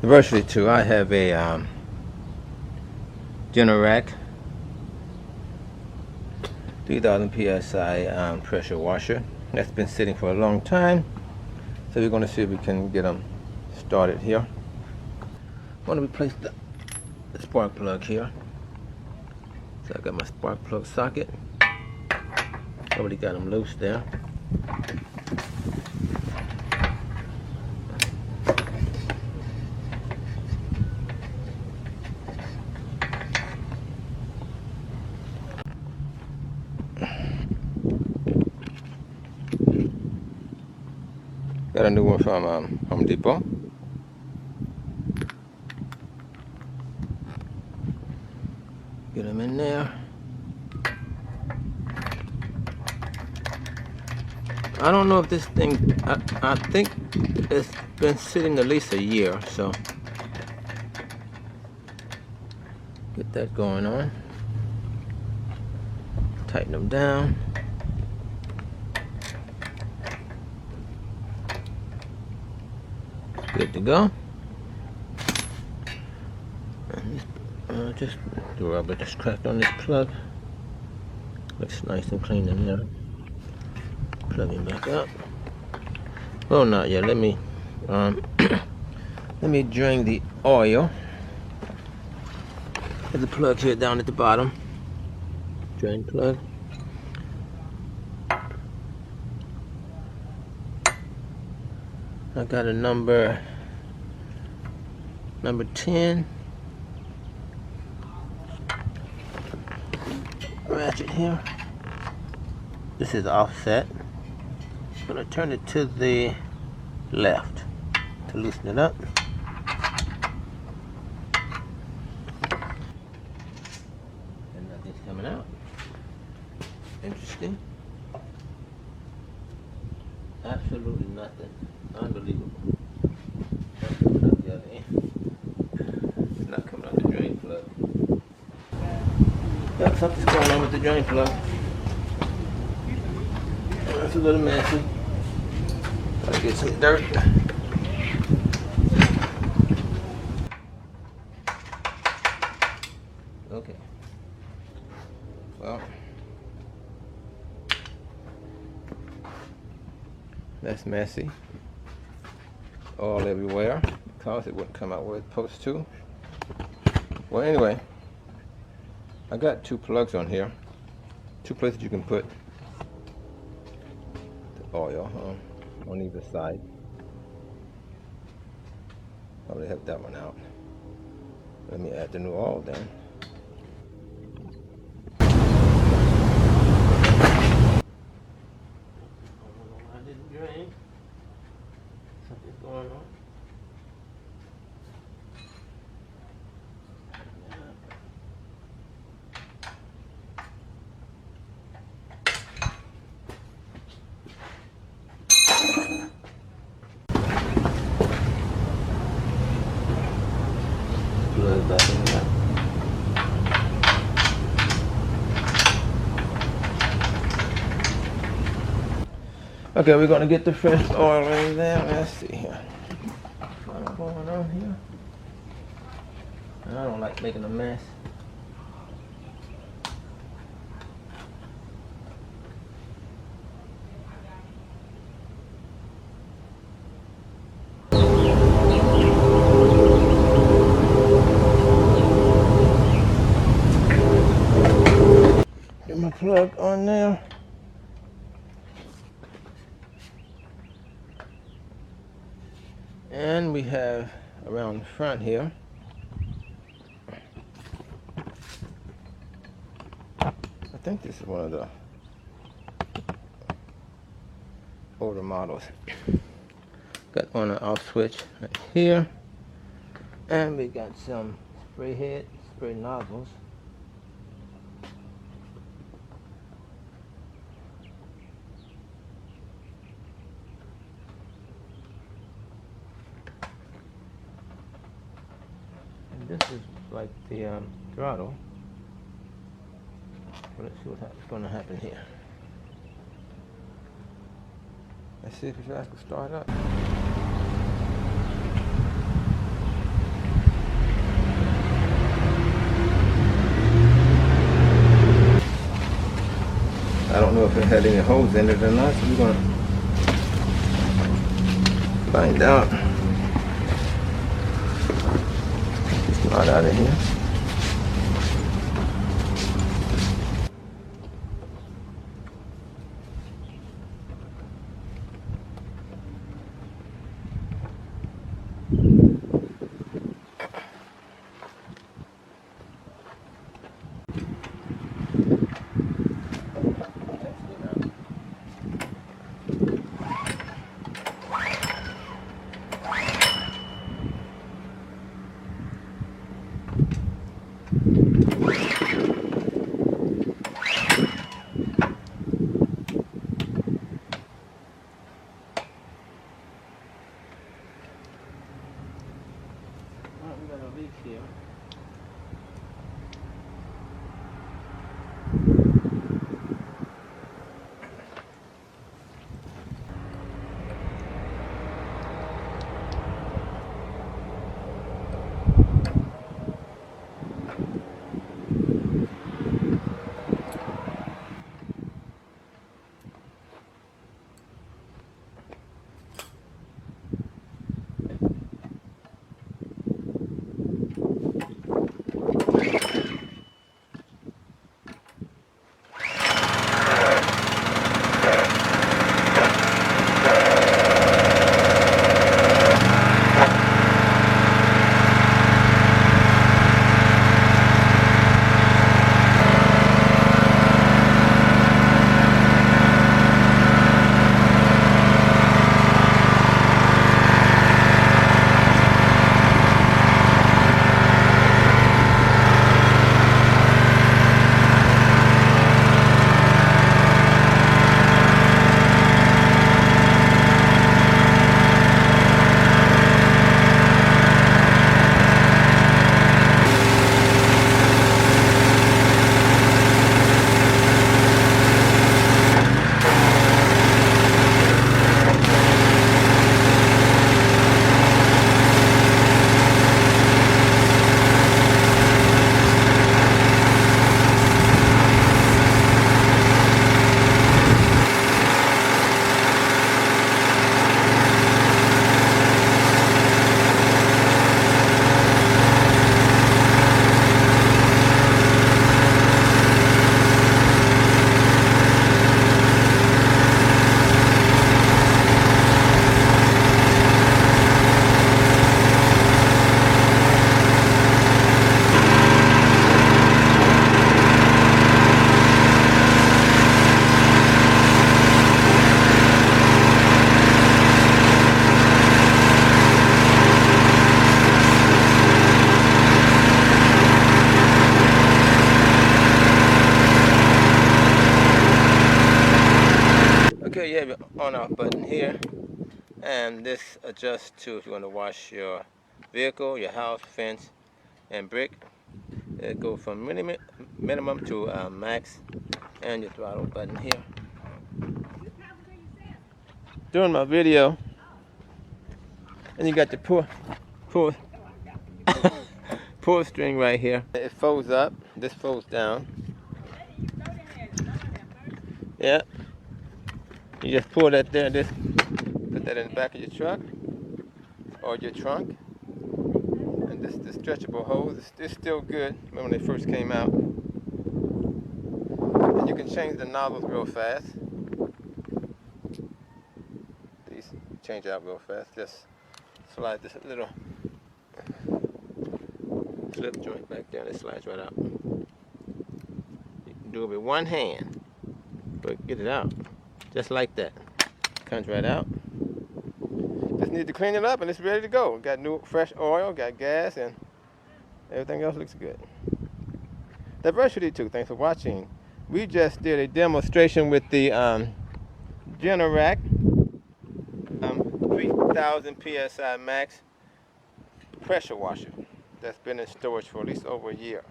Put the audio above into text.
Virtually too. I have a Generac 3000 psi pressure washer that's been sitting for a long time. So we're going to see if we can get them started here. I want to replace the spark plug here. So I got my spark plug socket. Already got them loose there. Got a new one from Home Depot. Get them in there. I don't know if this thing, I think it's been sitting at least a year, so get that going on. Tighten them down. Good to go. And just the rubber just cracked on this plug. Looks nice and clean in there. Plug it back up. Oh, not yet. Let me let me drain the oil. There's a plug here down at the bottom. Drain plug. I got a number 10 ratchet here. This is offset. I'm gonna turn it to the left to loosen it up. And nothing's coming out. Interesting. Absolutely nothing. Unbelievable. It's not coming out the drain plug. Yep, something's going on with the drain plug. That's a little messy. Gotta get some dirt. Okay. Well, that's messy. All everywhere because it wouldn't come out where it's supposed to. Well, anyway, I got two plugs on here. Two places you can put the oil on either side. Probably have that one out. Let me add the new oil then. I didn't drain. Something's going on. Plug back in there. Okay, we're gonna get the fresh oil in there. Let's see here. What's going on here? I don't like making a mess. Get my plug on there. And we have around the front here. I think this is one of the older models. Got on and off switch right here. And we got some spray head, spray nozzles. This is like the throttle. Let's see what's going to happen here. Let's see if it's actually start up. if it had any holes in it or not, so we're going to find out. Not out of here. We got a leak here. Okay, you have your on-off button here, and this adjusts to if you want to wash your vehicle, your house, fence, and brick. It goes from minimum to max, and your throttle button here. During my video, and you got the pull pull string right here. It folds up. This folds down. Yeah. You just pull that there. This put that in the back of your truck or your trunk. And this the stretchable hose. It's still good. Remember when they first came out. And you can change the nozzles real fast. These change out real fast. Just slide this little slip joint back there and it slides right out. You can do it with one hand, but get it out just like that. Comes right out. Just need to clean it up and it's ready to go. Got new fresh oil, got gas, and everything else looks good. Diversity 2, thanks for watching. We just did a demonstration with the Generac 3000 PSI max pressure washer that's been in storage for at least over a year.